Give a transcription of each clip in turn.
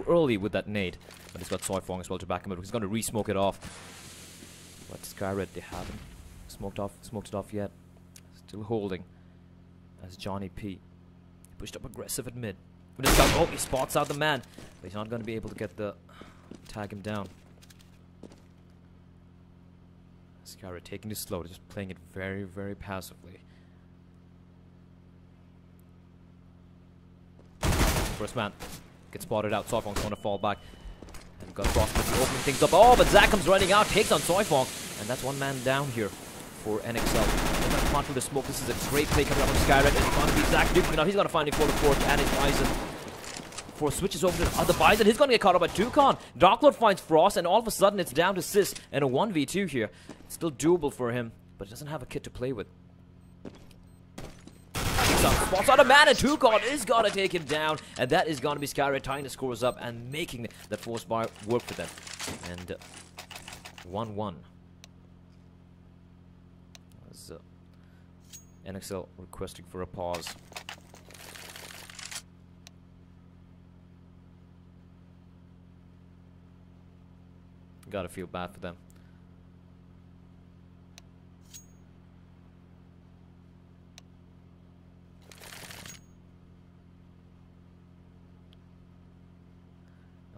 early with that nade. But he's got Soifong as well to back him up. He's going to re-smoke it off. But Skyred, they haven't smoked it off yet. Still holding. As Johnny P pushed up aggressive at mid. Oh, he spots out the man. But he's not going to be able to get the tag him down. Skyred taking it slow, just playing it very, very passively. First man gets spotted out. Soifong's going to fall back. And we've got Frostbite opening things up. Oh, but Zach comes running out, takes on Soifong. And that's one man down here for NXL. They're going to control the smoke. This is a great play coming out from Skyred. It's going to be Zach duking it out. He's going to finally fall to fourth. And it's Bison. Four switches over to the Bison. He's going to get caught up by Toucan. Darklord finds Frost. And all of a sudden, it's down to Sis and a 1v2 here. It's still doable for him. But he doesn't have a kit to play with. Spots out a man, and Toucan is going to take him down, and that is going to be Skyred tying the scores up and making that force bar work for them. And 1-1. As NXL requesting for a pause. Gotta feel bad for them.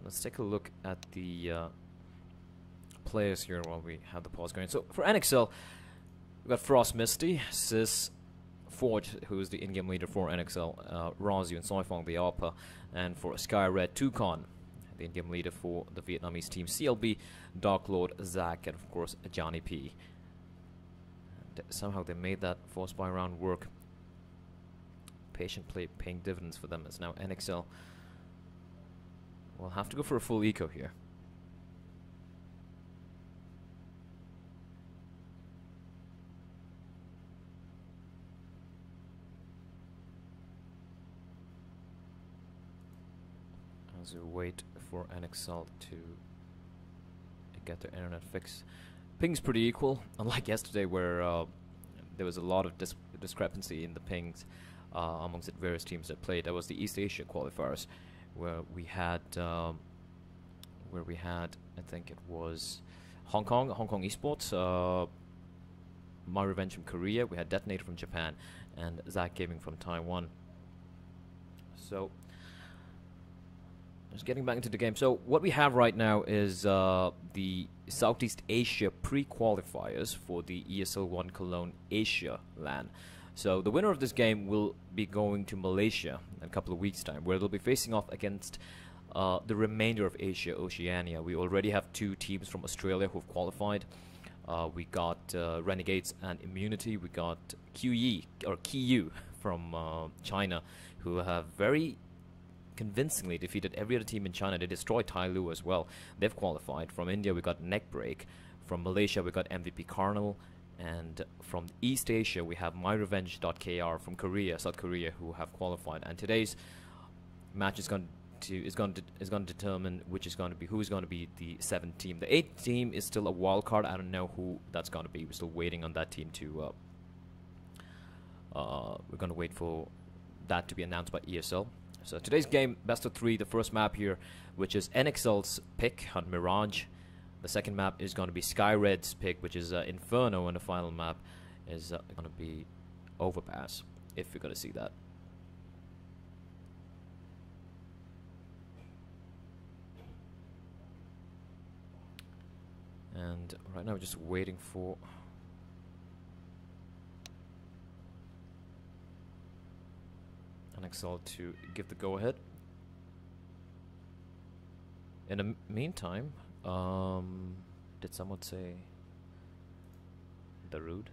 Let's take a look at the players here while we have the pause going. So for NXL, we've got Frost Misty, Sis, Forge, who is the in-game leader for NXL, Razu and Soifong, the APA, and for Skyred, Toucan, the in-game leader for the Vietnamese team, CLB, Darklord, Zach, and of course Johnny P. And somehow they made that force buy round work. Patient play paying dividends for them as now NXL we'll have to go for a full eco here. As we wait for NXL to get their internet fixed. Ping's pretty equal, unlike yesterday where there was a lot of discrepancy in the pings amongst the various teams that played. That was the East Asia qualifiers. Where we had, I think it was Hong Kong Esports, My Revenge from Korea, we had Detonator from Japan, and Zach Gaming from Taiwan. So, just getting back into the game. So, what we have right now is the Southeast Asia pre-qualifiers for the ESL 1 Cologne Asia LAN. So the winner of this game will be going to Malaysia in a couple of weeks' time, where they'll be facing off against the remainder of Asia, Oceania. We already have two teams from Australia who have qualified. We got Renegades and Immunity. We got QU from China, who have very convincingly defeated every other team in China. They destroyed Tyloo as well. They've qualified. From India, we got Neckbreak. From Malaysia, we got MVP Carnal. And from East Asia, we have MyRevenge.kr from Korea, South Korea, who have qualified. And today's match is going to determine who is going to be the 7th team. The 8th team is still a wild card. I don't know who that's going to be. We're still waiting on that team to. We're going to wait for that to be announced by ESL. So today's game, best of 3. The first map here, which is NXL's pick on Mirage. The second map is going to be Skyred's pick, which is Inferno, and the final map is going to be Overpass, if you're going to see that. And right now we're just waiting for NXL to give the go-ahead. In the meantime, did someone say Darude?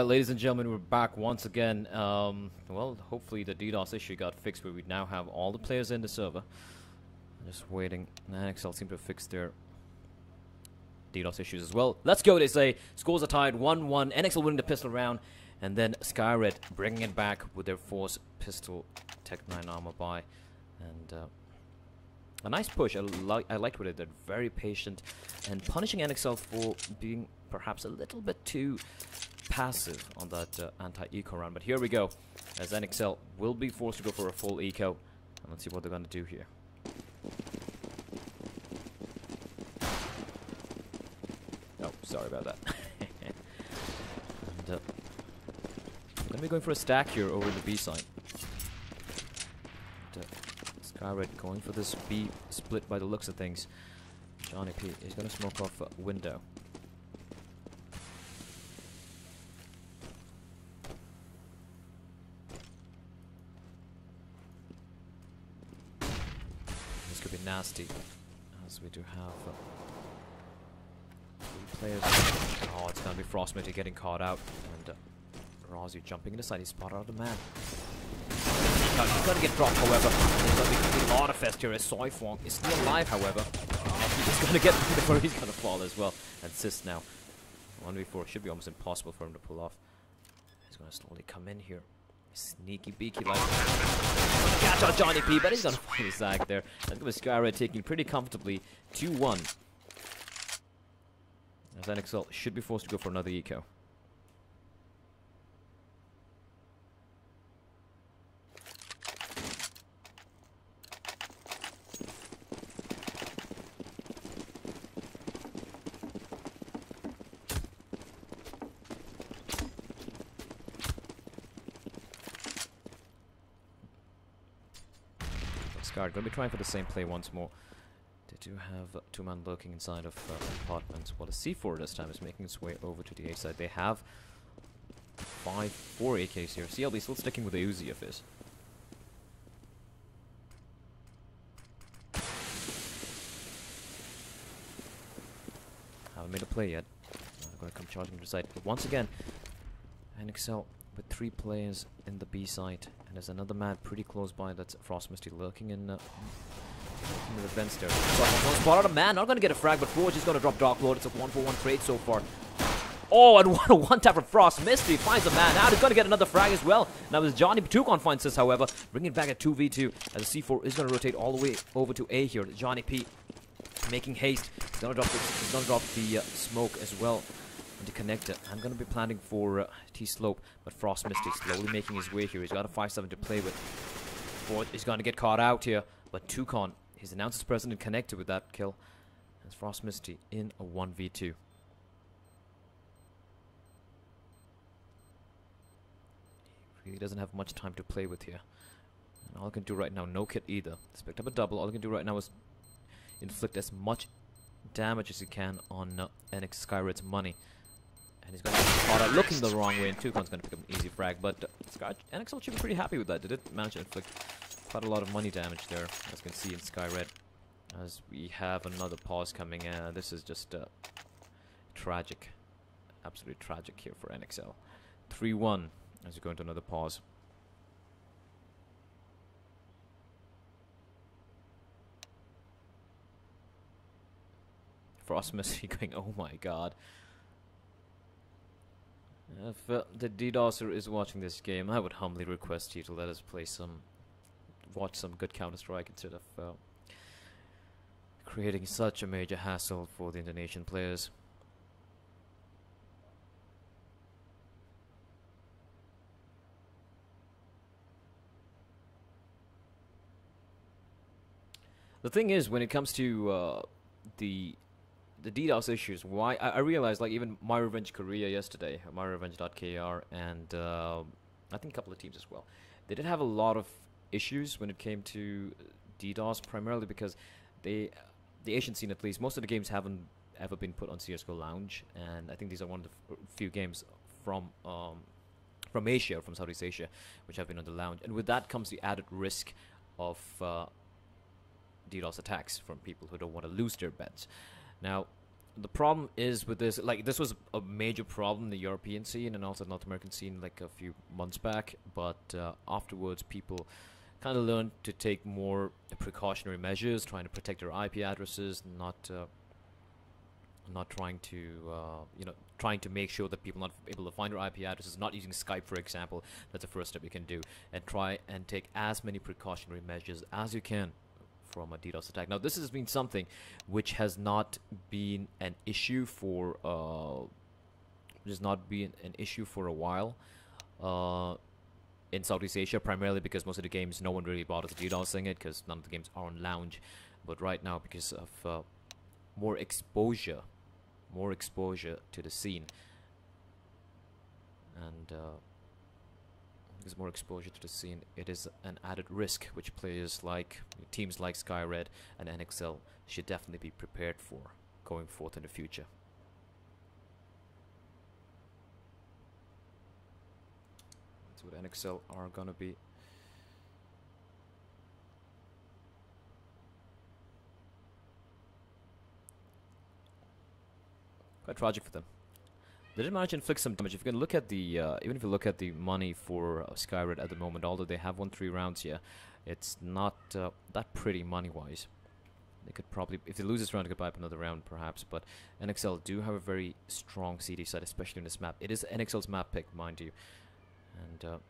Alright, ladies and gentlemen, we're back once again. Well, hopefully the DDoS issue got fixed where we now have all the players in the server. Just waiting. NXL seem to have fixed their DDoS issues as well. Let's go, they say. Scores are tied 1-1. NXL winning the pistol round. And then Skyred bringing it back with their Force pistol Tech 9 armor buy. And a nice push. I liked what they did. Very patient. And punishing NXL for being perhaps a little bit too passive on that anti-eco round. But here we go. As NXL will be forced to go for a full eco. And let's see what they're going to do here. Oh, sorry about that. And I'm going to be going for a stack here over the B side. Skyred going for this B split by the looks of things. Johnny P is going to smoke off a window. This could be nasty, as we do have 3 players. Oh, it's going to be Frostmitty getting caught out, and Rozzy jumping inside. He spotted out the man. He's going to get dropped, however. There's going to be a lot of fest here as Soifong is still alive, however. He's going to get before he's going to fall as well. And Sis now. 1v4 should be almost impossible for him to pull off. He's going to slowly come in here. Sneaky beaky like catch on Johnny P, but he's going to find his zag there. And with Skyred taking pretty comfortably 2-1. As NXL should be forced to go for another eco. Skyred going to be trying for the same play once more. They do have 2-man lurking inside of apartments. While the C4 this time is making its way over to the A side. They have 4 AKs here. CLB still sticking with the Uzi of his. Haven't made a play yet. I'm going to come charging to the side. But once again, NXL with 3 players in the B side. And there's another man pretty close by. That's Frostmisty lurking in the vents there. Spot out a man. Not going to get a frag, but Forge is going to drop Dark Lord. It's a 1-for-1 trade so far. Oh, and one tap from Frostmisty. Finds a man out. He's going to get another frag as well. Now as Johnny Tukon finds this, however, bringing it back at 2v2. As the C4 is going to rotate all the way over to A here. Johnny P making haste. He's going to drop the smoke as well. To connect it. I'm going to be planning for T-Slope, but Frostmisty slowly making his way here. He's got a 5-7 to play with. Forge is going to get caught out here, but Tukon, his announcer's present and connected with that kill. As Frostmisty in a 1v2. He really doesn't have much time to play with here. And all I can do right now, no kit either. He's picked up a double. All I can do right now is inflict as much damage as he can on NX Skyred's money. And he's going to get caught out looking the wrong way, and Tukon's going to pick up an easy frag. But NXL should be pretty happy with that. They did manage to inflict quite a lot of money damage there, as you can see in Skyred. As we have another pause coming in. This is just tragic. Absolutely tragic here for NXL. 3-1 as we go into another pause. Frostmisty going, oh my god. If the DDoSer is watching this game, I would humbly request you to let us play watch some good Counter-Strike instead of creating such a major hassle for the Indonesian players. The thing is, when it comes to the DDoS issues, why I realized, like, even My Revenge Korea yesterday, MyRevenge.kr, and I think a couple of teams as well, they did have a lot of issues when it came to DDoS, primarily because the Asian scene, at least, most of the games haven't ever been put on CSGO Lounge, and I think these are one of the few games from Asia, from Southeast Asia, which have been on the Lounge, and with that comes the added risk of DDoS attacks from people who don't want to lose their bets. Now, the problem is with this, like this was a major problem in the European scene and also North American scene like a few months back, but afterwards people kind of learned to take more precautionary measures, trying to protect their IP addresses, not trying to trying to make sure that people are not able to find their IP addresses, not using Skype for example. That's the first step you can do, and try and take as many precautionary measures as you can from a DDoS attack. Now this has been something which has not been an issue for a while in Southeast Asia, primarily because most of the games no one really bothers DDoSing it because none of the games are on launch. But right now, because of more exposure to the scene, and because more exposure to the scene, it is an added risk which players like teams like Skyred and NXL should definitely be prepared for going forth in the future. That's what NXL are gonna be. Quite tragic for them. They did manage to inflict some damage. If you can look at the, even if you look at the money for Skyred at the moment, although they have won 3 rounds here, it's not that pretty money-wise. They could probably, if they lose this round, they could buy up another round perhaps, but NXL do have a very strong CD side, especially in this map. It is NXL's map pick, mind you, and looking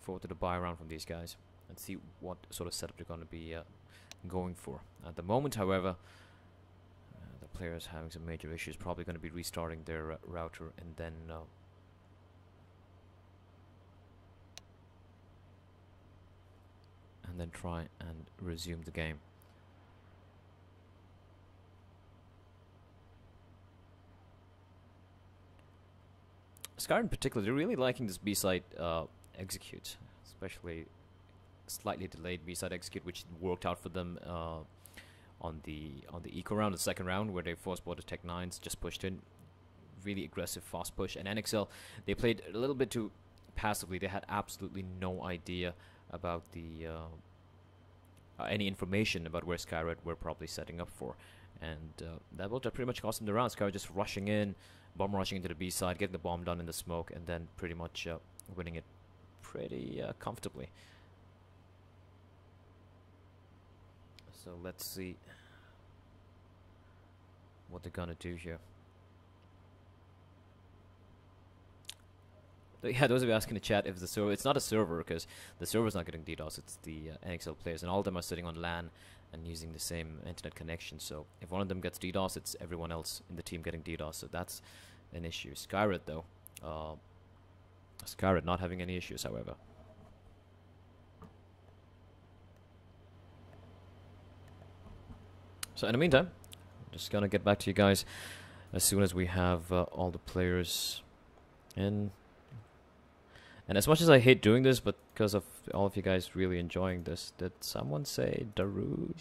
forward to the buy round from these guys and see what sort of setup they're going to be going for. At the moment, however, players having some major issues, probably going to be restarting their router and then try and resume the game. Scar in particular, they're really liking this B-side execute, especially slightly delayed B-side execute, which worked out for them on the eco round, the second round, where they forced both the Tech 9s, just pushed in, really aggressive fast push. And NXL, they played a little bit too passively. They had absolutely no idea about the any information about where Skyred were probably setting up for, and that will pretty much cost them the round. Skyred just rushing in, bomb rushing into the B side, getting the bomb done in the smoke, and then pretty much winning it pretty comfortably. So let's see what they're gonna do here. Yeah, those of you asking in the chat if the server, it's not a server because the server's not getting DDoS, it's the NXL players, and all of them are sitting on LAN and using the same internet connection. So if one of them gets DDoS, it's everyone else in the team getting DDoS, so that's an issue. Skyred though, Skyred not having any issues, however. So in the meantime, I'm just gonna get back to you guys as soon as we have all the players in. And as much as I hate doing this, but because of all of you guys really enjoying this, did someone say Darude?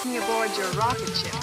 me aboard your rocket ship.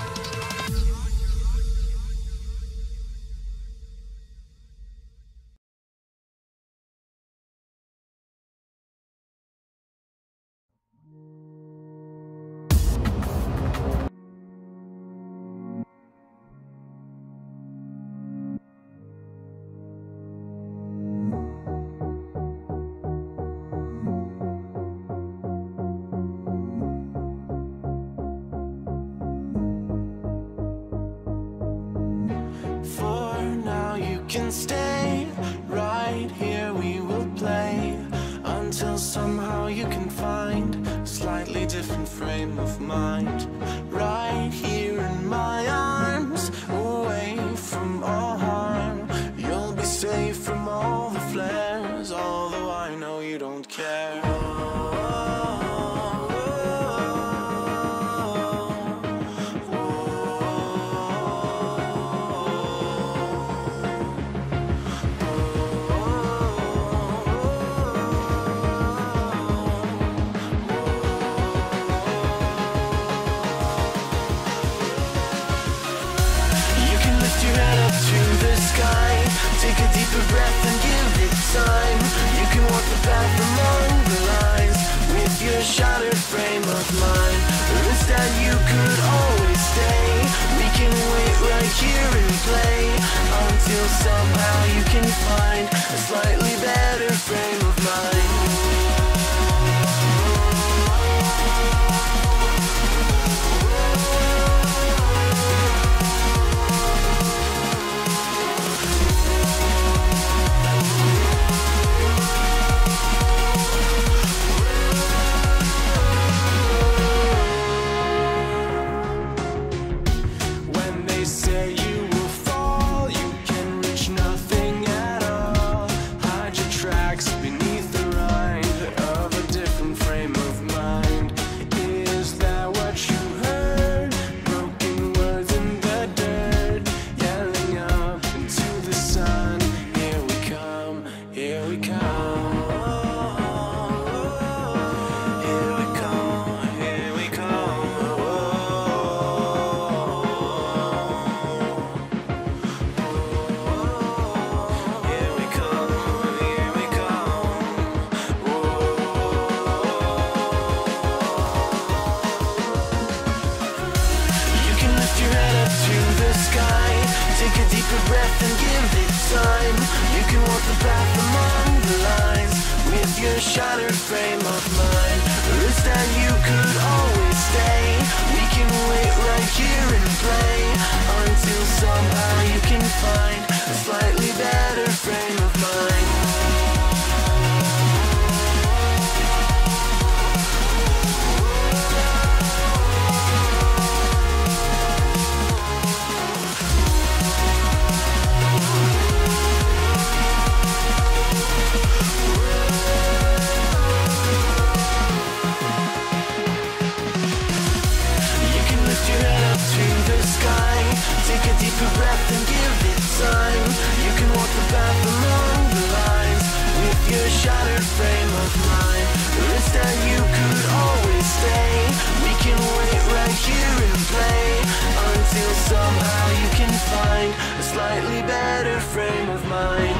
Can stay right here, we will play until somehow you can find a slightly different frame of mind. Right here in my arms, away from all harm, you'll be safe from all the flares, although I know you don't care. Take a deeper breath and give it time. You can walk the path among the lines with your shattered frame of mind. Or instead you could always stay. We can wait right here and play until somehow you can find a slightly better frame of mind. Shattered frame of mind. Or instead you could always stay. We can wait right here and play until somehow you can find a slightly better frame of mind. Take a deeper breath and give it time. You can walk the path among the lines with your shattered frame of mind. Or instead you could always stay. We can wait right here and play until somehow you can find a slightly better frame of mind.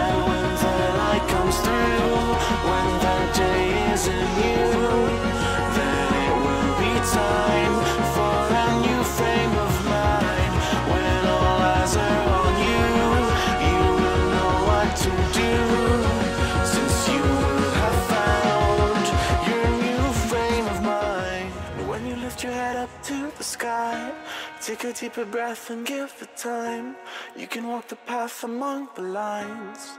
And when the light comes through, when that day isn't you, then it will be time for a new frame of mind. When all eyes are on you, you will know what to do, since you will have found your new frame of mind. When you lift your head up to the sky, take a deeper breath and give it time. You can walk the path among the lines,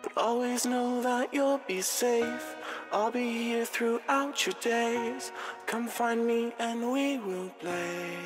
but always know that you'll be safe. I'll be here throughout your days. Come find me and we will play.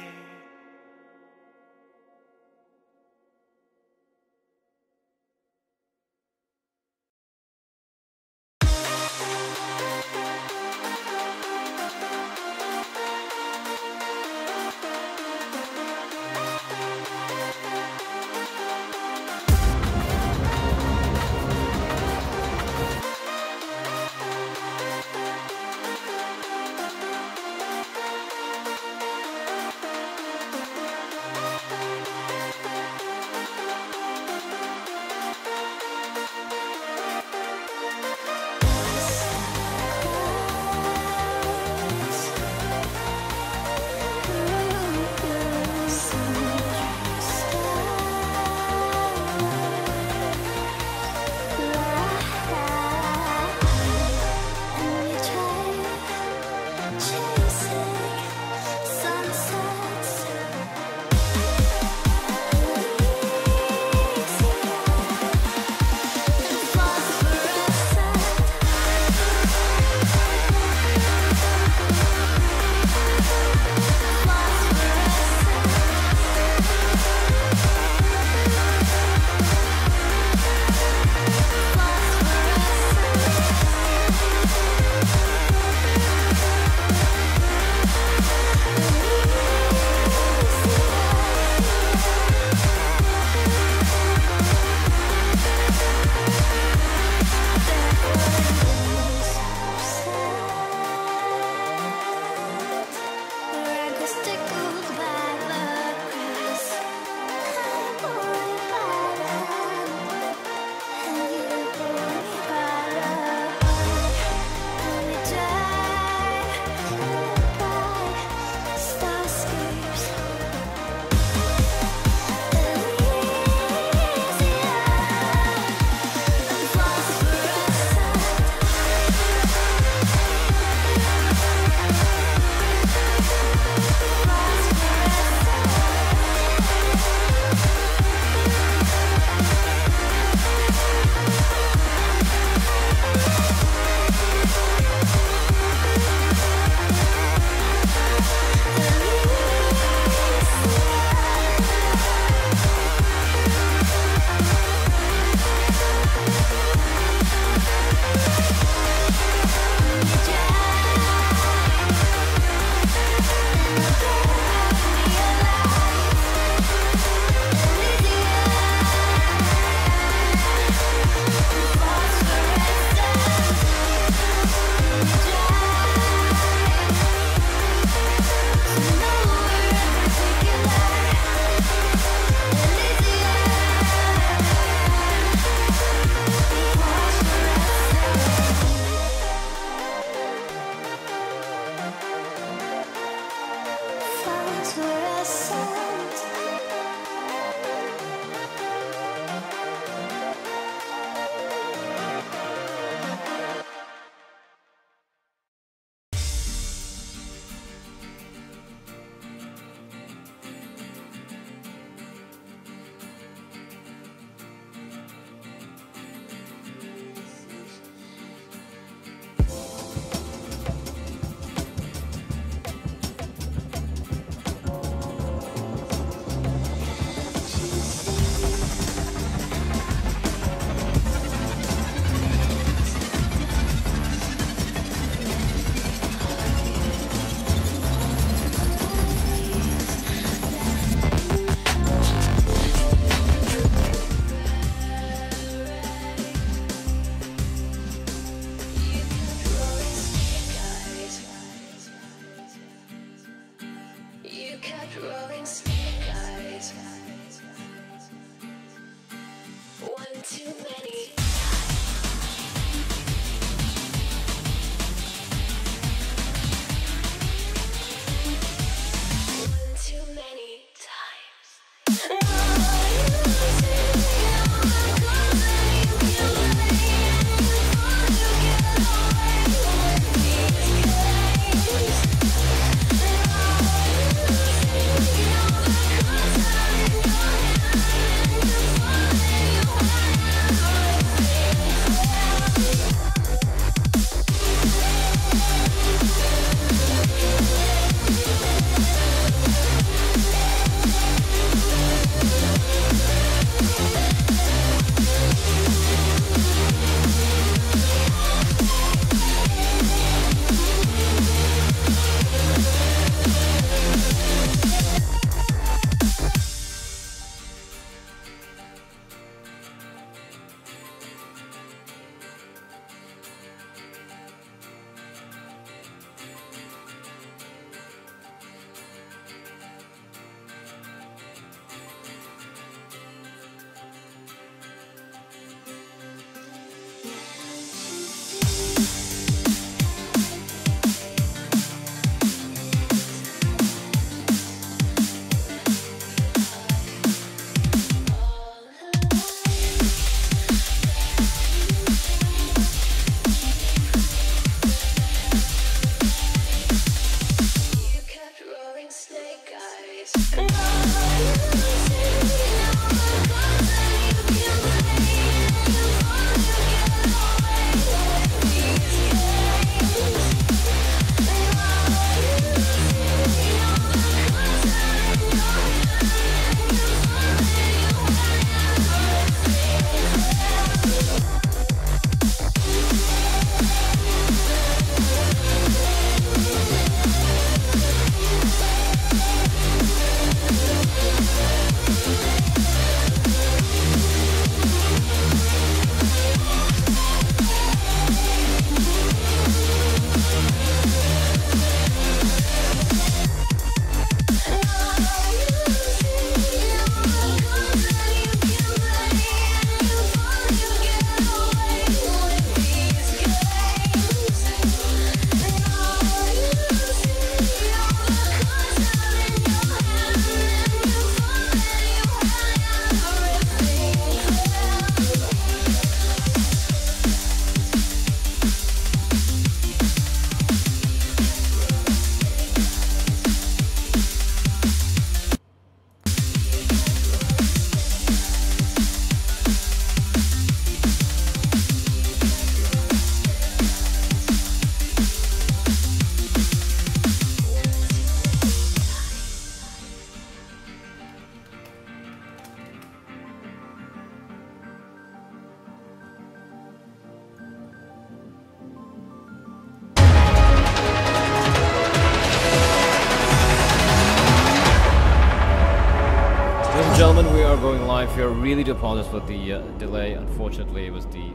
Gentlemen, we are going live here. Really do apologize for the delay. Unfortunately, it was the,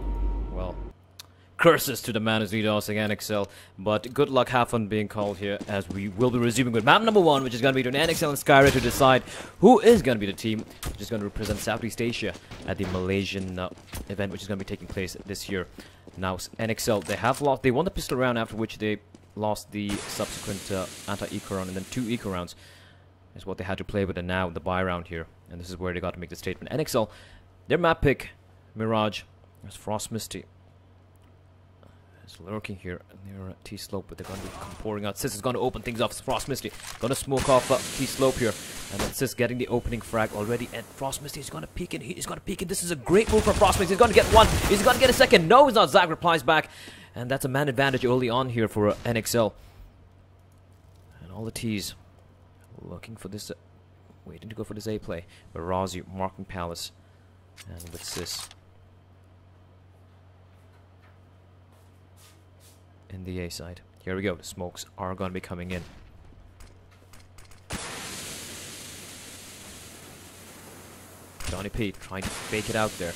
well, curses to the man who's DDoSing NXL. But good luck, have fun being called here, as we will be resuming with map number 1, which is going to be between NXL and Skyra to decide who is going to be the team which is going to represent Southeast Asia at the Malaysian event, which is going to be taking place this year. Now, NXL, they won the pistol round, after which they lost the subsequent anti-eco round and then 2 eco rounds. is what they had to play with, and now the buy round here. And this is where they got to make the statement. NXL, their map pick, Mirage. There's Frost Misty. It's lurking here near T-Slope, but they're going to be pouring out. Sis is going to open things off. Frost Misty going to smoke off T-Slope here. And then Sis getting the opening frag already. And Frost Misty is going to peek in. He's going to peek in. This is a great move from Frost Misty. He's going to get one. He's going to get a second. No, he's not. Zach replies back. And that's a man advantage early on here for NXL. And all the T's looking for this, waiting to go for this A play. But Razu marking Palace. And with Sis in the A side. Here we go. The smokes are going to be coming in. Johnny P trying to fake it out there.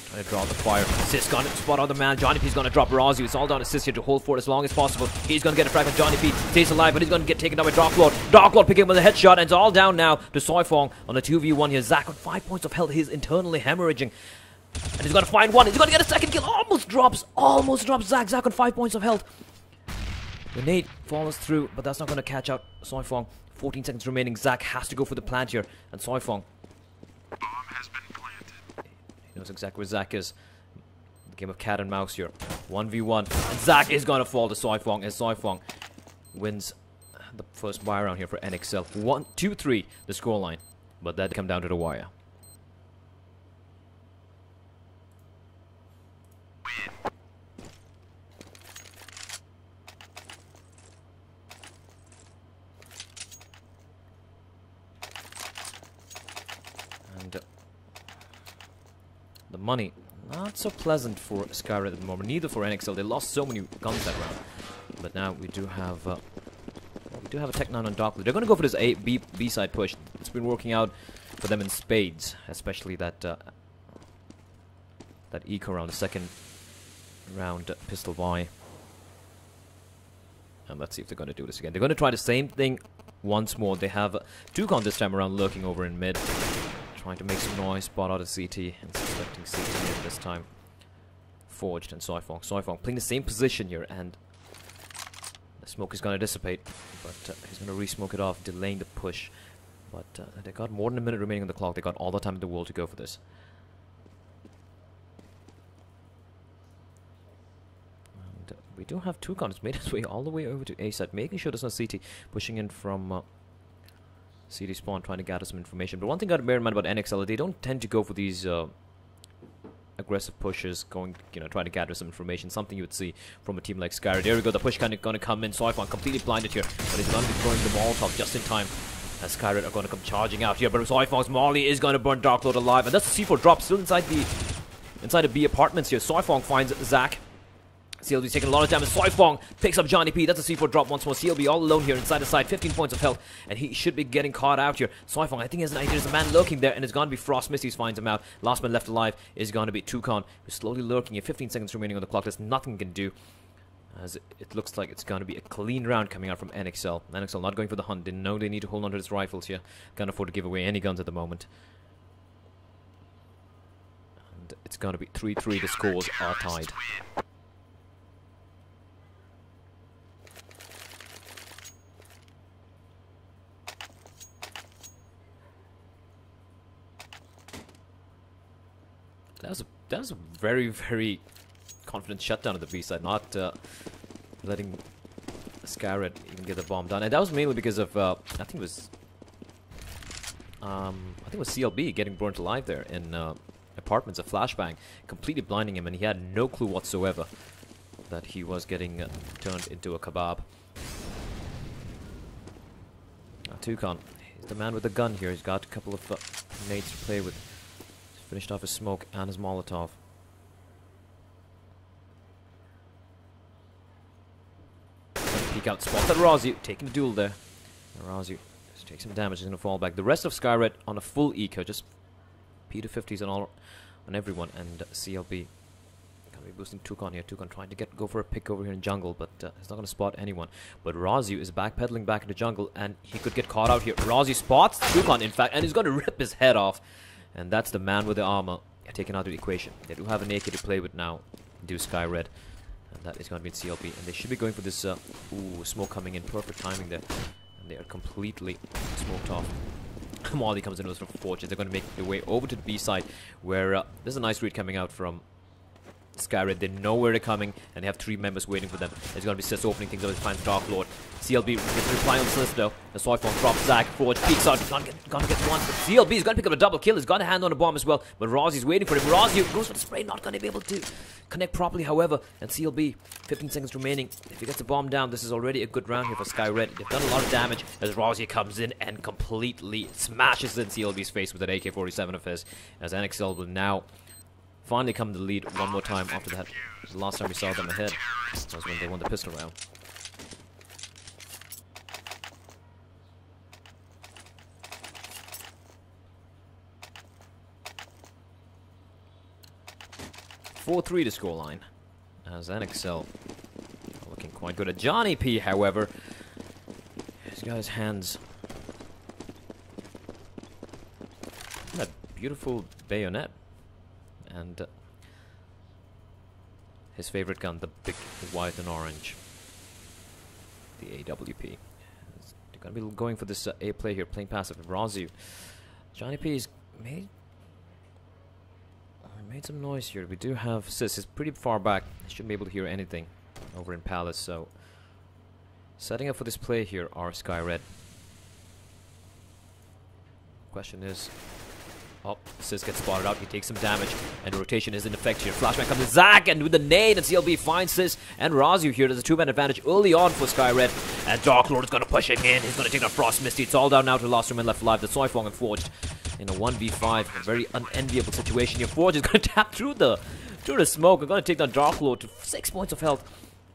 Trying to draw the fire. Sis going to spot on the man. Johnny P's going to drop Razu. It's all down to Sis here to hold for it as long as possible. He's going to get a frag on Johnny P. Stays alive, but he's going to get taken down by Dark Lord. Dark Lord picking up with a headshot, and it's all down now to Soifong on a 2v1 here. Zach on 5 points of health. He's internally hemorrhaging. And he's going to find one. He's going to get a second kill. Almost drops Zach. Zach on 5 points of health. The nade follows through, but that's not going to catch out Soifong. 14 seconds remaining. Zach has to go for the plant here. And Soifong, he knows exactly where Zach is. The game of cat and mouse here. 1v1. And Zach is going to fall to Soifong as Soifong wins the first buy round here for NXL. 1-2-3 the scoreline. But that come down to the wire. And the money, not so pleasant for Skyred at the moment, neither for NXL. They lost so many guns that round. But now we do have a Tech-9 on Dark Lord. They're going to go for this B side push. It's been working out for them in spades, especially that eco round, the second round pistol buy. And let's see if they're going to do this again. They're going to try the same thing once more. They have Toucan this time around lurking over in mid, trying to make some noise, spot out a CT, and suspecting CT at this time. Forged and Soifong. Soifong playing the same position here, and the smoke is going to dissipate, but he's going to re-smoke it off, delaying the push. But they got more than a minute remaining on the clock. They got all the time in the world to go for this. And we do have Toucan. It's made its way all the way over to A side, making sure there's no CT, pushing in from CT spawn, trying to gather some information. But one thing I got to bear in mind about NXL, they don't tend to go for these aggressive pushes, trying to gather some information, something you would see from a team like Skyred. There we go, the push kind of going to come in. Soifong completely blinded here, but he's going to be throwing the Molotov just in time as Skyred are going to come charging out here. But Soifong's Molly is going to burn Dark Lord alive, and that's the C4 drop still inside the B apartments here. Soifong finds Zach. CLB's taking a lot of damage. Soifong picks up Johnny P. That's a C4 drop once more. CLB all alone here inside the side. 15 points of health. And he should be getting caught out here. Soifong, I think he has an idea. There's a man lurking there. And it's going to be Frost Misty who finds him out. Last man left alive is going to be Toucan, who's slowly lurking here. 15 seconds remaining on the clock. There's nothing he can do, as it looks like it's going to be a clean round coming out from NXL. NXL not going for the hunt. They know they need to hold on to his rifles here. Can't afford to give away any guns at the moment. And it's going to be 3-3. The scores are tied. That was a very, very confident shutdown of the B side, not letting Skyred even get the bomb done. And that was mainly because of I think it was CLB getting burnt alive there in apartments. A flashbang completely blinding him, and he had no clue whatsoever that he was getting turned into a kebab. Toucan, he's the man with the gun here. He's got a couple of nades to play with. Finished off his smoke and his Molotov. Peek out, spot that Razu, taking the duel there. Razu just takes some damage, he's going to fall back. The rest of Skyred on a full eco, just P250s on everyone, and CLB going to be boosting Toucan here. Toucan trying to go for a pick over here in jungle, but he's not going to spot anyone. But Razu is backpedaling back into jungle, and he could get caught out here. Razu spots Toucan, in fact, and he's going to rip his head off. And that's the man with the armor taken out of the equation. They do have an AK to play with now, do Skyred. And that is going to be in CLB. And they should be going for this, smoke coming in. Perfect timing there. And They are completely smoked off. Molly comes in with some fortune. They're going to make their way over to the B side, where there's a nice read coming out from Skyred. They know where they're coming, and they have 3 members waiting for them. It's going to be Sis opening things up as he finds Dark Lord. CLB gets a reply on Sis though. The Soifong drops Zack. Forge peeks out. Gonna get one. But CLB is going to pick up a double kill. He's got a hand on the bomb as well. But Rozzie's waiting for him. Rozzie goes for the spray. Not going to be able to connect properly, however. And CLB, 15 seconds remaining. If he gets the bomb down, this is already a good round here for Skyred. They've done a lot of damage as Rozzie comes in and completely smashes in CLB's face with that AK-47 of his. As NXL will now finally come to the lead one more time after that. The last time we saw them ahead was when they won the pistol round. (4-3) the scoreline, as NXL looking quite good. At Johnny P, however, he's got his hands on that beautiful bayonet. And his favorite gun, the big white and orange, the AWP. They're going to be going for this A play here, playing passive. Razu. Johnny P has made some noise here. We do have Sis. He's pretty far back. He shouldn't be able to hear anything over in Palace. So, setting up for this play here are Skyred. Question is, oh, Sis gets spotted out. He takes some damage, and the rotation is in effect here. Flashback comes to Zack, and with the nade, and CLB finds Sis and Razu here. There's a 2-man advantage early on for Skyred, and Dark Lord is going to push him in. He's going to take down Frost Misty. It's all down now to the last 2 men left alive. The Soifong and Forged in a 1v5. A very unenviable situation here. Forge is going to tap through the smoke. I'm going to take down Dark Lord to 6 points of health.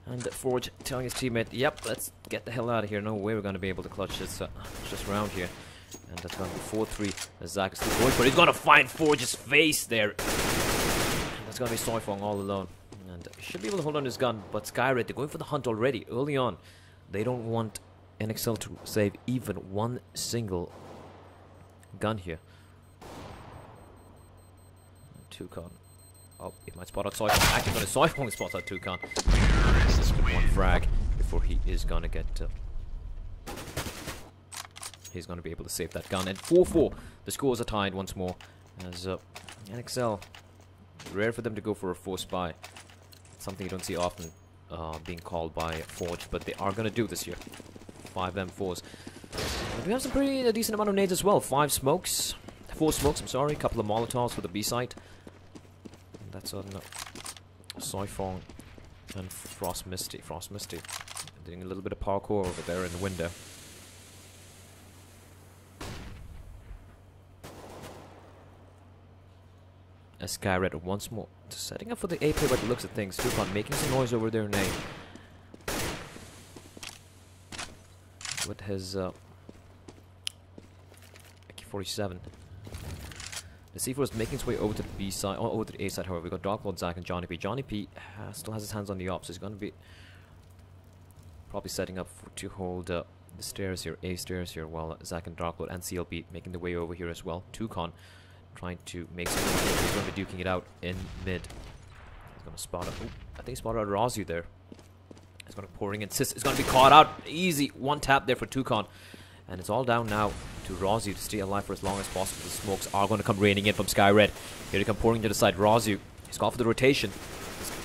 And Forge telling his teammate, yep, let's get the hell out of here. No way we're going to be able to clutch this round here. And that's going to be 4-3. Zack is still going for it. He's going to find Forge's face there. And that's going to be Soifong all alone. And he should be able to hold on his gun. But Skyred, they're going for the hunt already, early on. They don't want NXL to save even one single gun here. Toucan. Oh, he might spot out Soifong. Actually, going to Soifong spots out Toucan. Just one frag before he is going to get... he's going to be able to save that gun. And 4-4. The scores are tied once more. As NXL, rare for them to go for a 4 spy. Something you don't see often being called by Forge, but they are going to do this here. 5 M4s. But we have some pretty decent amount of nades as well. 4 smokes, I'm sorry. A couple of Molotovs for the B site. And that's on Soifong and Frost Misty. Doing a little bit of parkour over there in the window. As Skyred once more setting up for the A play by the looks of things. Toucan making some noise over there in A. With his AK-47. The C4 is making its way over to the B side, or over to the A side, however. We've got Dark Lord, Zack, and Johnny P. Johnny P still has his hands on the ops, so he's going to be probably setting up to hold the stairs here, A stairs here, while Zack and Dark Lord and CLB making their way over here as well. Toucan trying to make some... he's going to be duking it out in mid. He's going to spot out... ooh, I think he spotted out Razu there. He's going to pouring in. Sis is going to be caught out. Easy. One tap there for Toucan. And it's all down now to Razu to stay alive for as long as possible. The smokes are going to come raining in from Skyred. Here they come pouring to the side. Razu, he's gone for the rotation.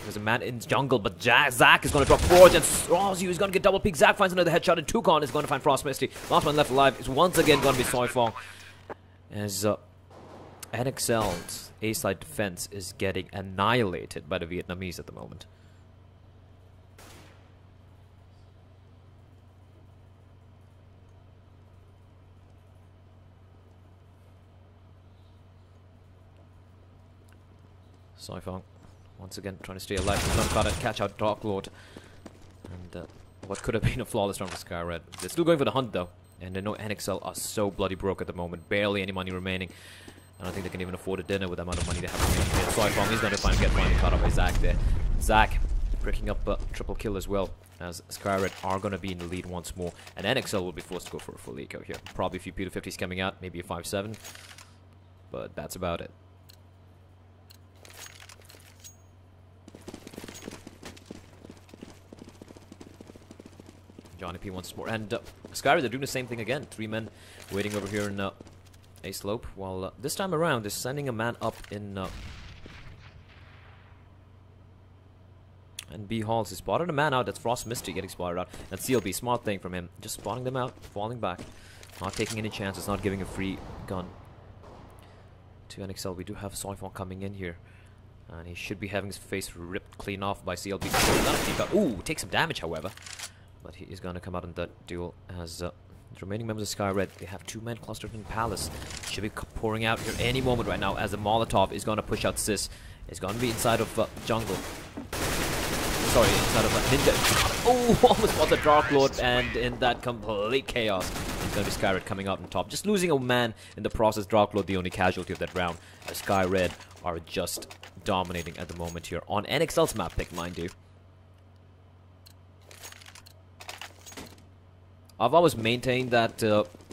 There's a man in jungle, but Zack is going to drop Forge, and Razu is going to get double peek. Zack finds another headshot, and Toucan is going to find Frost Misty. Last one left alive is once again going to be Soifong. As NXL's A-side defense is getting annihilated by the Vietnamese at the moment. Soifong, once again, trying to stay alive. He's not got to catch out Dark Lord. And what could have been a flawless round for Skyred. They're still going for the hunt, though. And they know NXL are so bloody broke at the moment. Barely any money remaining. I don't think they can even afford a dinner with the amount of money they have remaining here. Soifong is going to finally caught up by Zack there. Zack picking up a triple kill as well. As Skyred are going to be in the lead once more. And NXL will be forced to go for a full eco here. Probably a few P250s coming out. Maybe a 5.7. But that's about it. Johnny P once more. And Skyred, they're doing the same thing again. 3 men waiting over here in A slope. While this time around, they're sending a man up in... and B Halls. He spotted a man out. That's Frost Misty getting spotted out. And CLB, smart thing from him. Just spotting them out, falling back. Not taking any chances, not giving a free gun to NXL. We do have Soifong coming in here. And he should be having his face ripped clean off by CLB. Ooh, takes some damage, however. But he is going to come out in that duel as the remaining members of Sky Red. They have 2 men clustered in Palace. Should be pouring out here any moment right now as the Molotov is going to push out Sis. It's going to be inside of Jungle. Sorry, inside of Ninja. Oh, almost was a Dark Lord, and in that complete chaos, it's going to be Sky Red coming out on top. Just losing a man in the process. Dark Lord, the only casualty of that round. As Sky Red are just dominating at the moment here on NXL's map pick, mind you. I've always maintained that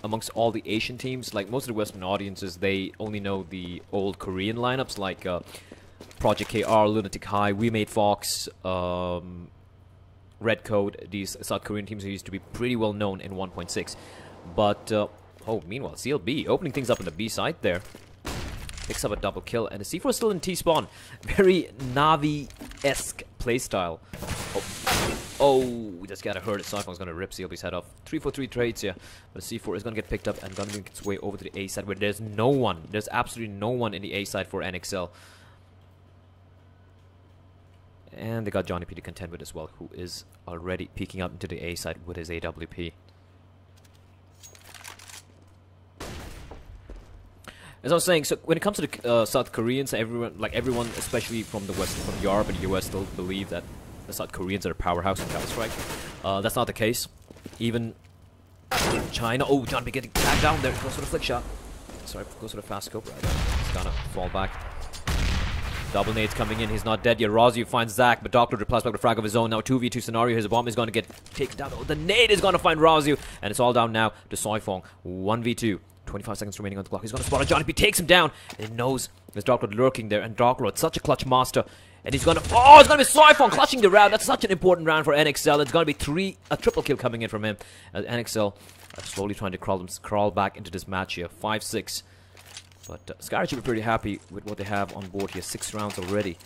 amongst all the Asian teams, like most of the Western audiences, they only know the old Korean lineups like Project KR, Lunatic High, We Made Fox, Red Code. These South Korean teams used to be pretty well known in 1.6. But, oh, meanwhile, CLB opening things up on the B side there. Picks up a double kill, and the C4 is still in T-spawn. Very Navi-esque playstyle. Oh, just gotta hurt it. Soifong's gonna rip CLB's head off. 3-4-3 trades here, but the C4 is gonna get picked up and gonna make its way over to the A side where there's no one. There's absolutely no one in the A side for NXL. And they got Johnny P to contend with as well, who is already peeking up into the A side with his AWP. As I was saying, so when it comes to the South Koreans, everyone, especially from the West, from Europe and the US, still believe that the South Koreans are a powerhouse in Counter-Strike. That's not the case. Even China. Oh, John B getting tagged down there. Goes for the flick shot. Sorry, goes for the fast scope. Right, he's gonna fall back. Double nades coming in. He's not dead yet. Rozzy finds Zach, but Doctor replies back with a frag of his own. Now 2v2 scenario. His bomb is going to get taken down. Oh, the nade is going to find Rozzy, and it's all down now to Soifong. 1v2. 25 seconds remaining on the clock. He's going to spot a Johnny P. Takes him down, and he knows there's Dark Lord lurking there. And Dark Lord, such a clutch master. And he's going to... Oh, it's going to be Soifong clutching the round. That's such an important round for NXL. It's going to be a triple kill coming in from him. NXL are slowly trying to crawl back into this match here. 5-6. But Sky should be pretty happy with what they have on board here. 6 rounds already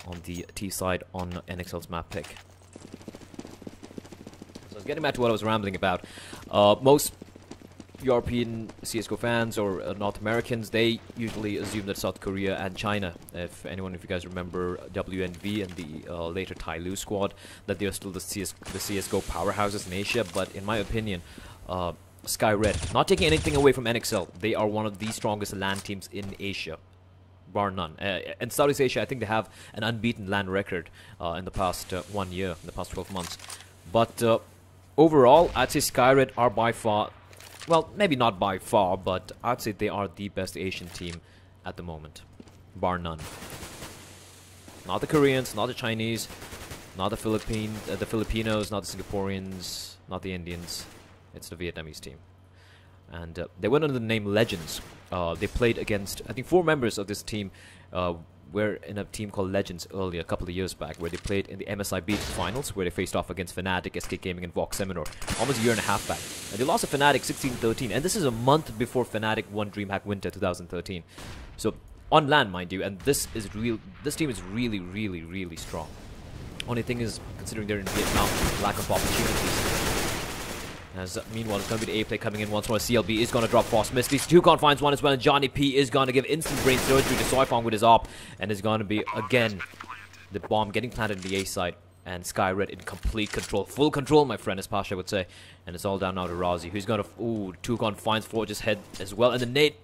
on the T side on NXL's map pick. So getting back to what I was rambling about. Most European CSGO fans or North Americans, they usually assume that South Korea and China, if you guys remember WNV and the later Tyloo squad, that they're still the CSGO powerhouses in Asia. But in my opinion, Sky Red, not taking anything away from NXL, they are one of the strongest LAN teams in Asia, bar none. In Southeast Asia, I think they have an unbeaten LAN record in the past 1 year, in the past 12 months. But overall, I'd say Sky Red are by far, well, maybe not by far, but I'd say they are the best Asian team at the moment, bar none. Not the Koreans, not the Chinese, not the Filipinos, not the Singaporeans, not the Indians. It's the Vietnamese team. And they went under the name Legends. They played against, I think, 4 members of this team were in a team called Legends earlier, a couple of years back, where they played in the MSI Beach finals, where they faced off against Fnatic, SK Gaming, and Vox Seminole, almost a year and a half back. And they lost to Fnatic 16-13, and this is a month before Fnatic won DreamHack Winter 2013. So, on LAN, mind you, and this team is really, really, really strong. Only thing is, considering they're in Vietnam, lack of opportunities. As meanwhile, it's going to be the A play coming in once more. CLB is going to drop Frost Misty. Tukon finds one as well, and Johnny P is going to give instant brain surgery to Soifong with his op, and is going to be, again, the bomb getting planted in the A side, and Sky Red in complete control. Full control, my friend, as Pasha would say. And it's all down now to Rozzy, who's going to... Ooh, Tukon finds Forge's head as well, and the nade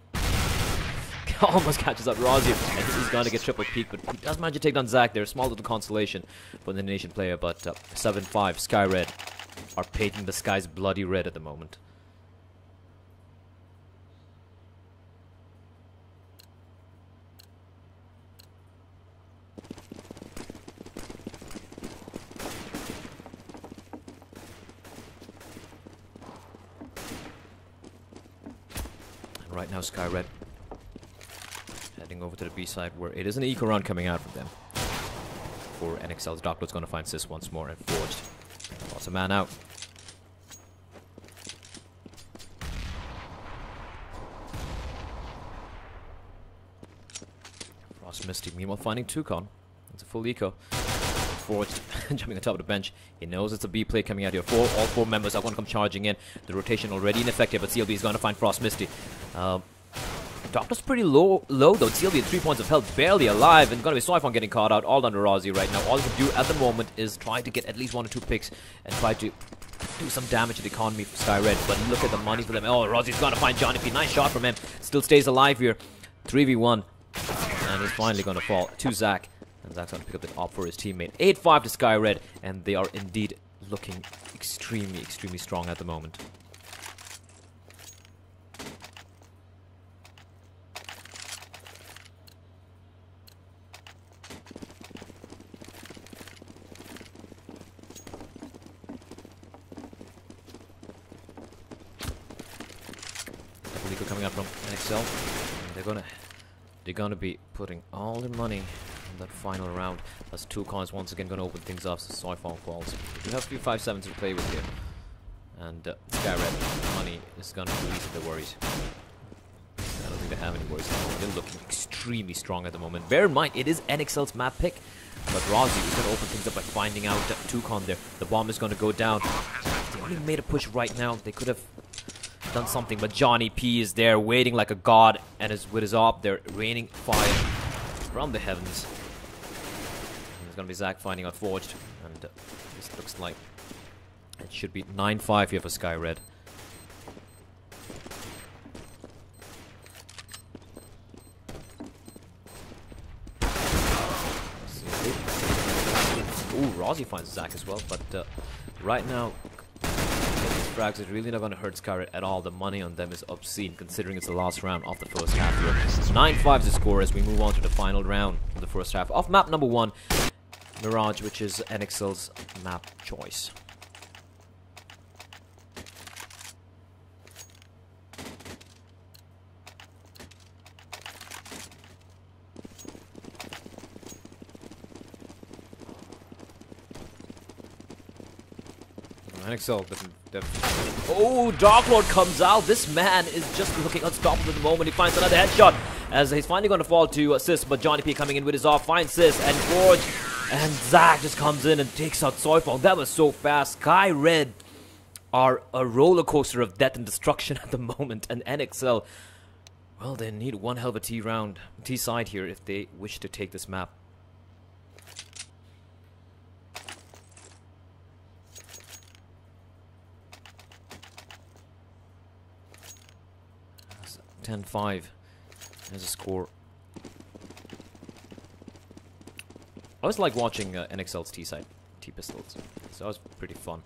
almost catches up Rozzy. I think he's going to get triple peak, but he does manage to take down Zach there. Small little consolation for the nation player, but 7-5, Sky Red are painting the skies bloody red at the moment. And right now Sky Red heading over to the B side, where it is an eco round coming out from them. For NXL's Dark Lord's going to find Sis once more, and Forged. Lots of man out. Frost Misty, meanwhile, finding Toucan. It's a full eco. Forged, jumping on top of the bench. He knows it's a B play coming out here. All four members are going to come charging in. The rotation already ineffective, but CLB is going to find Frost Misty. Doctor's pretty low though. CLB at 3 points of health, barely alive, and going to be Soifon getting caught out all under Rozzy right now. All he can do at the moment is try to get at least 1 or 2 picks and try to do some damage to the economy for Sky Red. But look at the money for them. Oh, Rozzy's going to find Johnny P. Nice shot from him. Still stays alive here. 3v1. And he's finally going to fall to Zac. And Zac's going to pick up the op for his teammate. 8-5 to Sky Red. And they are indeed looking extremely, extremely strong at the moment. Coming up from NXL. They're gonna be putting all their money on that final round. As Toucan once again gonna open things up, so Soifon falls. We have a few 5-7s to play with here. And Sky Red money is gonna release their worries. I don't think they have any worries anymore. They're looking extremely strong at the moment. Bear in mind, it is NXL's map pick. But Rozzy is gonna open things up by finding out Toucan there. The bomb is gonna go down. They only made a push right now. They could have done something, but Johnny P is there waiting like a god and is with his op there raining fire from the heavens. And it's gonna be Zac finding out Forged, and this looks like it should be 9-5 here for Sky Red. Ooh, Rozzy finds Zac as well, but right now frags is really not going to hurt Sky Red at all. The money on them is obscene considering it's the last round of the first half here. 9-5 is the score as we move on to the final round of the first half of map number 1, Mirage, which is NXL's map choice. NXL oh, Dark Lord comes out. This man is just looking unstoppable at the moment. He finds another headshot as he's finally going to fall to Sis, but Johnny P coming in with his off, finds Sis and Forge, and Zac just comes in and takes out Soifon. That was so fast. Sky Red are a roller coaster of death and destruction at the moment, and NXL, well, they need one hell of a T side here if they wish to take this map. 10-5 as a score. I always like watching NXL's T-side, T-pistols. So that was pretty fun.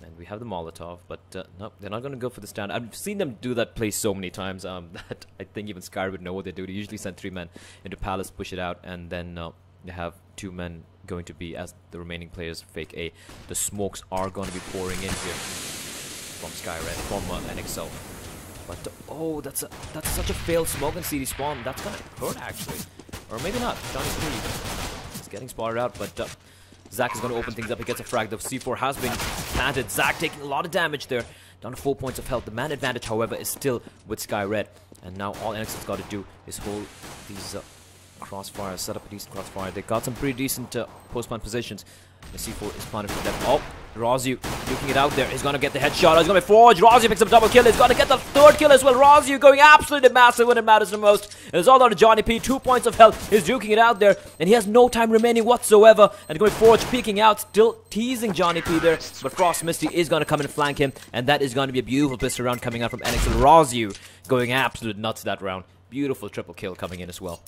And we have the Molotov, but no, they're not going to go for the stand. I've seen them do that play so many times that I think even Sky would know what they do. They usually send 3 men into Palace, push it out, and then they have 2 men going to be as the remaining players fake A. The smokes are going to be pouring in here from Sky Red, from NXL. But oh, that's such a failed smoke and CD spawn. That's gonna hurt actually, or maybe not. Johnny P is getting spotted out, but Zac is gonna open things up. He gets a frag. The C4 has been planted. Zac taking a lot of damage there, down to 4 points of health. The man advantage, however, is still with Sky Red, and now all NXL's got to do is hold these crossfires, set up a decent crossfire. They got some pretty decent post-plant positions. The C4 is planted for them. Oh, Rozzy duking it out there. He's going to get the headshot. He's going to be Forged. Rozzy picks up a double kill. He's going to get the 3rd kill as well. Rozzy going absolutely massive when it matters the most. And it's all down to Johnny P. 2 points of health. He's duking it out there. And he has no time remaining whatsoever. And going Forged peeking out. Still teasing Johnny P there. But Frost Misty is going to come in and flank him. And that is going to be a beautiful pistol round coming out from NXL. Rozzy going absolute nuts that round. Beautiful triple kill coming in as well.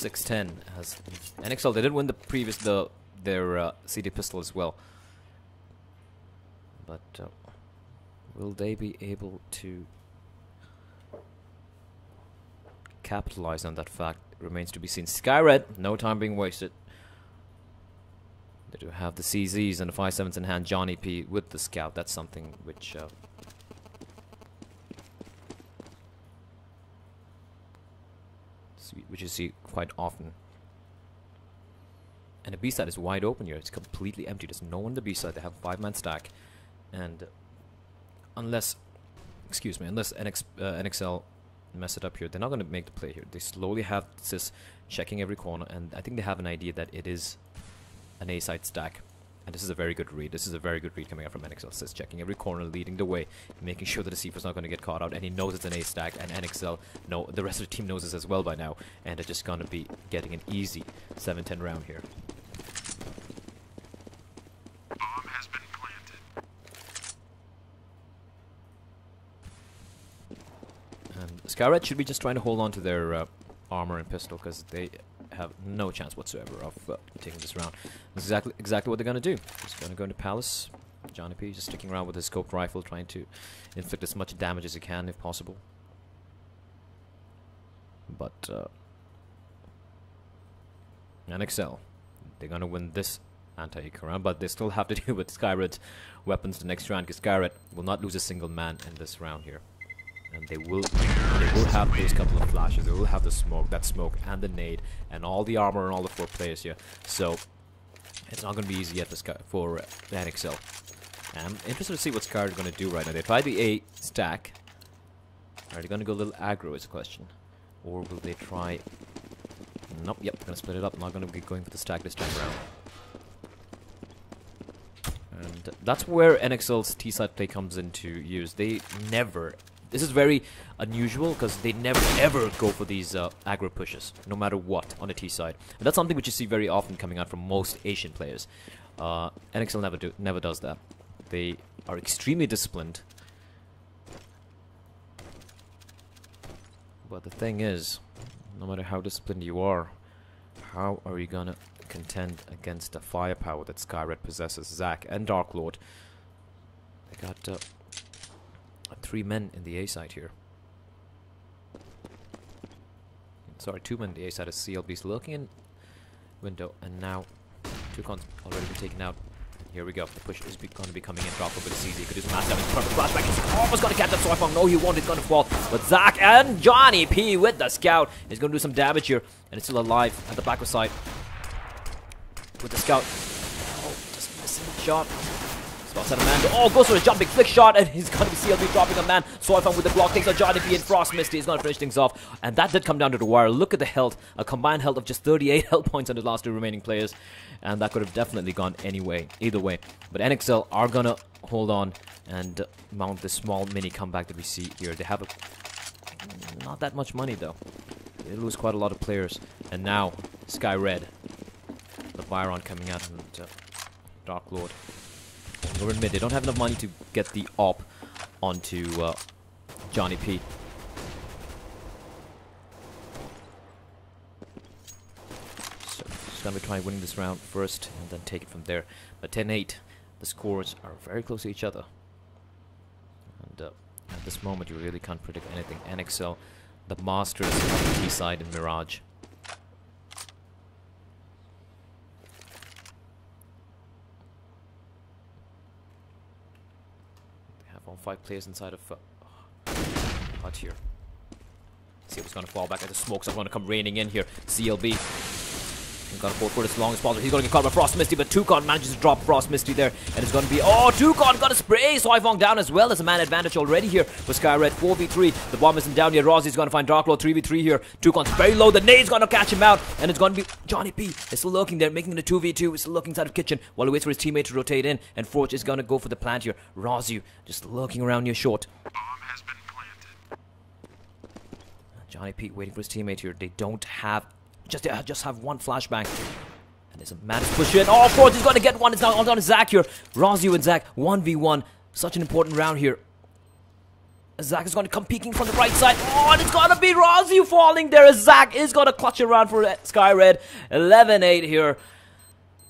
.610 as NXL, they did win the previous their CD pistol as well, but will they be able to capitalize on that fact? Remains to be seen. Sky Red, no time being wasted. They do have the CZs and the 5.7s in hand. Johnny P with the scout. That's something which you see quite often. And the B side is wide open here. It's completely empty. There's no one on the B side. They have a 5-man stack. And unless NXL mess it up here, they're not going to make the play here. They slowly have Sis checking every corner, and I think they have an idea that it is an A side stack. And this is a very good read. This is a very good read coming out from NXL. Sis checking every corner, leading the way, making sure that the C4's not going to get caught out, and he knows it's an A stack, and NXL, no, the rest of the team knows this as well by now, and they're just going to be getting an easy 7-10 round here. Bomb has been planted. And Skyred should be just trying to hold on to their armor and pistol, because they have no chance whatsoever of taking this round. This is exactly what they're going to do. Just going to go into Palace. Johnny P just sticking around with his scoped rifle, trying to inflict as much damage as he can if possible. But NXL, they're going to win this anti-eco round, but they still have to deal with Skyred's weapons the next round, because Skyred will not lose a single man in this round here. And they will have those couple of flashes. They will have the smoke, and the nade, and all the armor and all the 4 players here. So it's not going to be easy yet for the NXL. And I'm interested to see what Skyred are going to do right now. They tried the A stack. Are they going to go a little aggro is the question, or will they try? Nope. Yep. Going to split it up. Not going to be going for the stack this time around. And that's where NXL's T-side play comes into use. They never. This is very unusual because they never ever go for these aggro pushes, no matter what, on the T side. And that's something which you see very often coming out from most Asian players. NXL never does that. They are extremely disciplined. But the thing is, no matter how disciplined you are, how are you gonna contend against the firepower that Skyred possesses? Zac and Dark Lord. They got 3 men in the A side here. Sorry, 2 men in the A side as CLB's looking in window, and now Tucon's already been taken out. Here we go. The push is going to be coming in. Drop over to CZ. He could do some mass damage. Perfect flashback. He's almost going to catch up Soifong. No, he won't. It's going to fall. But Zac and Johnny P with the scout is going to do some damage here, and it's still alive at the back side with the scout. Oh, just missing the shot. Spots out a man. Oh, goes for a jumping flick shot, and he's going to be CLB dropping a man. Soifong with the block takes on Johnny P and Frost Misty. He's going to finish things off, and that did come down to the wire. Look at the health, a combined health of just 38 health points on the last 2 remaining players, and that could have definitely gone either way. But NXL are going to hold on and mount this small mini comeback that we see here. They have not that much money though. They lose quite a lot of players, and now Skyred, the Byron coming out, and Dark Lord. We'll admit they don't have enough money to get the op onto Johnny P. So just gonna be trying winning this round first and then take it from there. But 10-8, the scores are very close to each other. And at this moment you really can't predict anything. NXL, the masters on the T side in Mirage. All 5 players inside of hut here. See what's going to fall back as the smokes are going to come raining in here. CLB he's going to go for it as long as possible. He's going to get caught by Frost Misty, but Tucon manages to drop Frost Misty there, and it's going to be Tucon got a spray. Soifong down as well. As a man advantage already here for Skyred. 4v3. The bomb isn't down yet. Rozzie's going to find Dark Lord. 3v3 here. Tucon's very low. The nade's going to catch him out, and it's going to be Johnny P. Is still lurking there, making it a 2v2. He's still looking inside of kitchen while he waits for his teammate to rotate in, and Forge is going to go for the plant here. Rozzy just lurking around near short. Bomb has been planted. Johnny P waiting for his teammate here. They don't have just have 1 flashbang. And there's a man push in. Oh, Forge is going to get one. It's now on Zac here. Rozzy and Zac 1v1. Such an important round here. Zac is going to come peeking from the right side. Oh, and it's going to be Rozzy falling there as Zac is going to clutch around for Skyred. 11-8 here.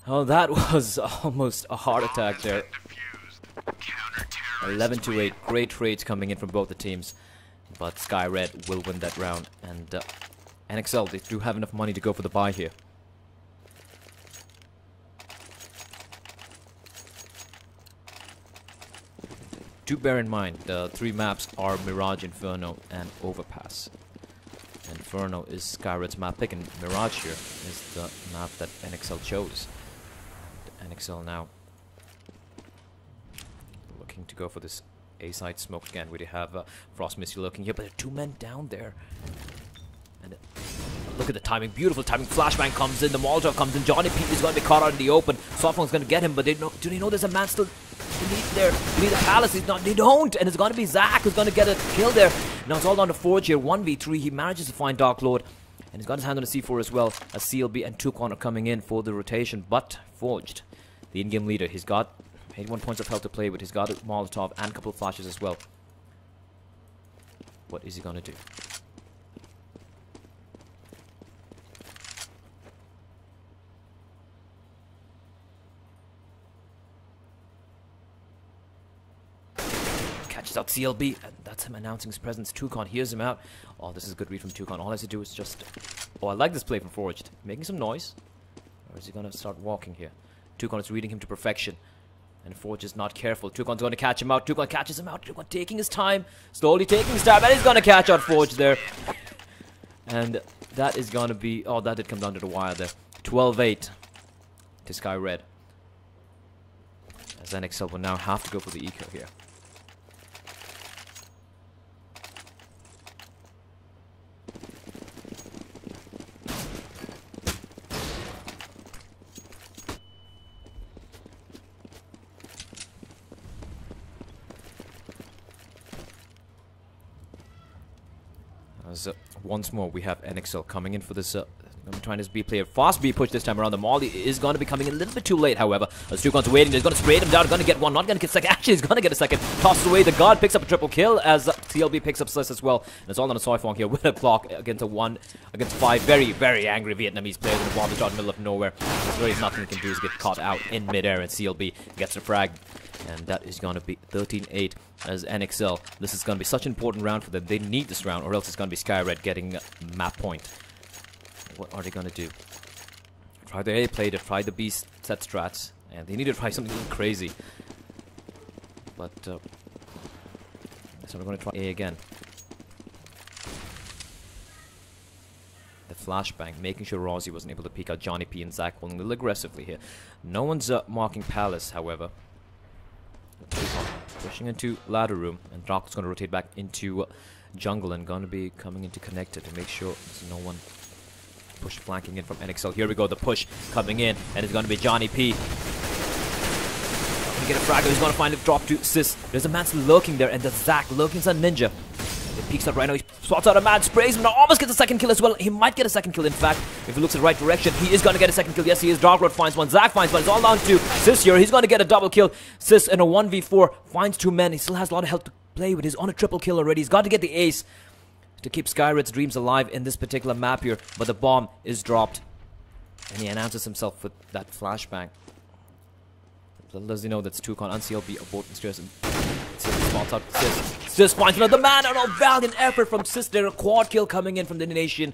Oh, that was almost a heart attack there. 11-8. Great trades coming in from both the teams. But Skyred will win that round. And NXL, they do have enough money to go for the buy here. Do bear in mind, the 3 maps are Mirage, Inferno, and Overpass. Inferno is Skyred's map pick, and Mirage here is the map that NXL chose. NXL now looking to go for this A-side smoke again. We do have Frost Misty looking here, but there are 2 men down there. And look at the timing, beautiful timing. Flashbang comes in, the Molotov comes in. Johnny P is going to be caught out in the open. Softwong's going to get him, but do they know there's a man still beneath there? Beneath the palace, they don't. And it's going to be Zach who's going to get a kill there. Now it's all down to Forge here, 1v3. He manages to find Dark Lord, and he's got his hand on the C4 as well, as CLB and Tukon are coming in for the rotation. But Forged, the in-game leader, he's got 81 points of health to play with. He's got a Molotov and a couple of flashes as well. What is he going to do? Catches out CLB, and that's him announcing his presence. Tukon hears him out. Oh, this is a good read from Tukon. All he has to do is just... Oh, I like this play from Forged. Making some noise. Or is he going to start walking here? Tukon is reading him to perfection. And Forge is not careful. Tukon's going to catch him out. Tukon catches him out. Tukon taking his time. Slowly taking his time. And he's going to catch out Forge there. And that is going to be... Oh, that did come down to the wire there. 12-8 to Skyred. As NXL will now have to go for the eco here. Once more, we have NXL coming in for this. I'm trying this B player. Fast B push this time around. The Molly is going to be coming in a little bit too late, however. As Tukon's waiting, he's going to spray him down. Going to get one, not going to get second. Actually, he's going to get a second. Tosses away. The guard picks up a triple kill as CLB picks up Sliss as well. And it's all on a Soifong here with a clock against a 1 against 5. Very, very angry Vietnamese players in the bomb is out in the middle of nowhere. There is nothing he can do is get caught out in midair, and CLB gets the frag. And that is going to be 13-8 as NXL. This is going to be such an important round for them. They need this round, or else it's going to be Skyred getting map point. What are they going to do? Try the A play, they try the B set strats, and they need to try something crazy. But, so we're going to try A again. The flashbang, making sure Rozzy wasn't able to peek out Johnny P and Zach holding a little aggressively here. No one's marking Palace, however. Pushing into ladder room, and Drop's going to rotate back into jungle and going to be coming into connector to make sure there's no one push flanking in from NXL. Here we go, the push coming in, and it's going to be Johnny P. Going to get a frag, he's going to find a drop to Sis. There's a man still lurking there, and the Zach lurking as a ninja. He peeks out right now, he spots out a man, sprays him, now almost gets a second kill as well. He might get a second kill, in fact, if he looks in the right direction. He is going to get a second kill. Yes, he is. Dark Lord finds one, Zach finds one. It's all down to Sis here. He's going to get a double kill. Sis in a 1v4 finds 2 men. He still has a lot of health to play with. He's on a triple kill already. He's got to get the ace to keep Skyred's dreams alive in this particular map here. But the bomb is dropped, and he announces himself with that flashbang. Little does he know that's Tukon on CLB aborting stairs, and spots out Sis. Sis finds another man, and a valiant effort from Sis there. A quad kill coming in from the nation,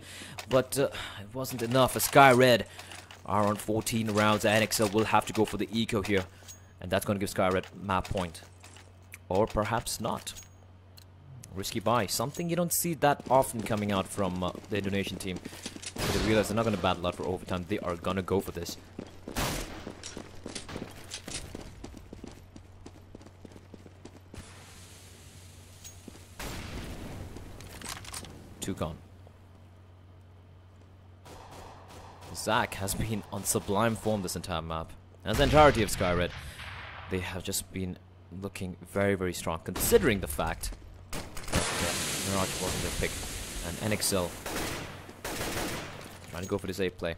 but it wasn't enough. As Skyred are on 14 rounds, NXL will have to go for the eco here, and that's going to give Skyred map point, or perhaps not. Risky buy, something you don't see that often coming out from the Indonesian team. But they realize they're not going to battle out for overtime. They are going to go for this. Tukon. Zach has been on sublime form this entire map. As the entirety of Skyred, they have just been looking very, very strong, considering the fact that Mirage wasn't their pick. And NXL trying to go for this A play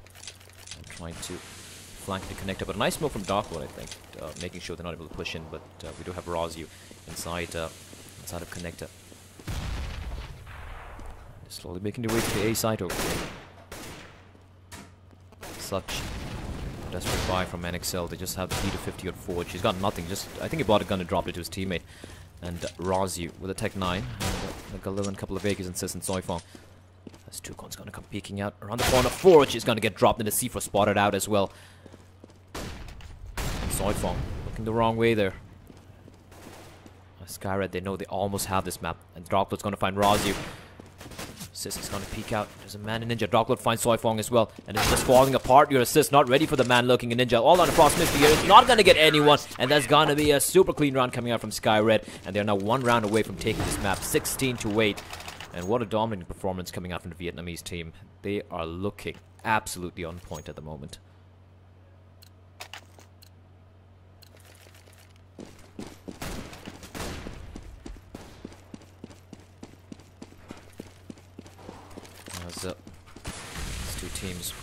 and trying to flank the connector. But a nice move from Darkwood, I think, making sure they're not able to push in. But we do have Rozzy inside of connector. Slowly making their way to the A side over here. Such a desperate buy from NXL. They just have the P250 on Forge. He's got nothing. I think he bought a gun and dropped it to his teammate. And Rozzy with a Tech 9. And Galil and a couple of Vegas and Sis and Soifong. As Tukon's going to come peeking out around the corner. Forge is going to get dropped, and the C4 spotted out as well. And Soifong looking the wrong way there. Skyred, they know they almost have this map. And Droplet's going to find Rozzy. Sis is going to peek out. There's a man in Ninja. Darklord finds Soifong as well. And it's just falling apart. Your assist not ready for the man lurking in Ninja. All on a frost mist here. It's not going to get anyone. And that's going to be a super clean round coming out from Sky Red. And they're now 1 round away from taking this map. 16-8. And what a dominating performance coming out from the Vietnamese team. They are looking absolutely on point at the moment. As these two teams.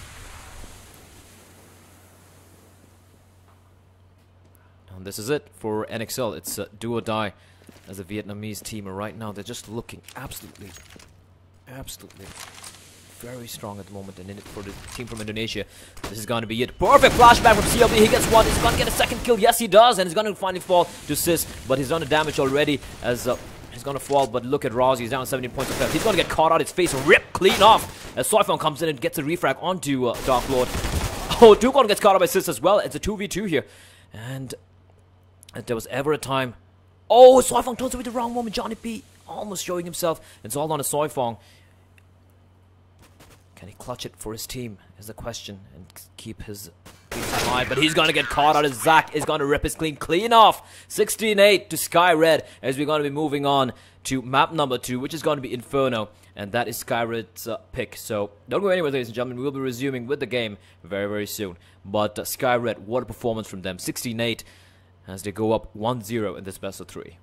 And this is it for NXL. It's do or die as a Vietnamese team. And right now they're just looking absolutely very strong at the moment. And in it for the team from Indonesia, this is going to be it. Perfect flashback from CLB. He gets one. He's going to get a second kill. Yes, he does. And he's going to finally fall to Sis. But he's done the damage already as he's going to fall. But look at Roz. He's down 17 points of health. He's going to get caught out. His face ripped clean off as Soifong comes in and gets a refrag onto Darklord. Oh, Dukon gets caught out by Sis as well. It's a 2v2 here. And if there was ever a time... Oh, Soifong turns away the wrong moment. Johnny P almost showing himself. It's all on a Soifong. Can he clutch it for his team is the question and keep his alive, but he's going to get caught out as Zach is going to rip his clean off. 16-8 to Sky Red as we're going to be moving on to map number 2, which is going to be Inferno, and that is Sky Red's pick. So don't go anywhere, ladies and gentlemen. We'll be resuming with the game very soon. But Sky Red, what a performance from them. 16-8 as they go up 1-0 in this best of 3.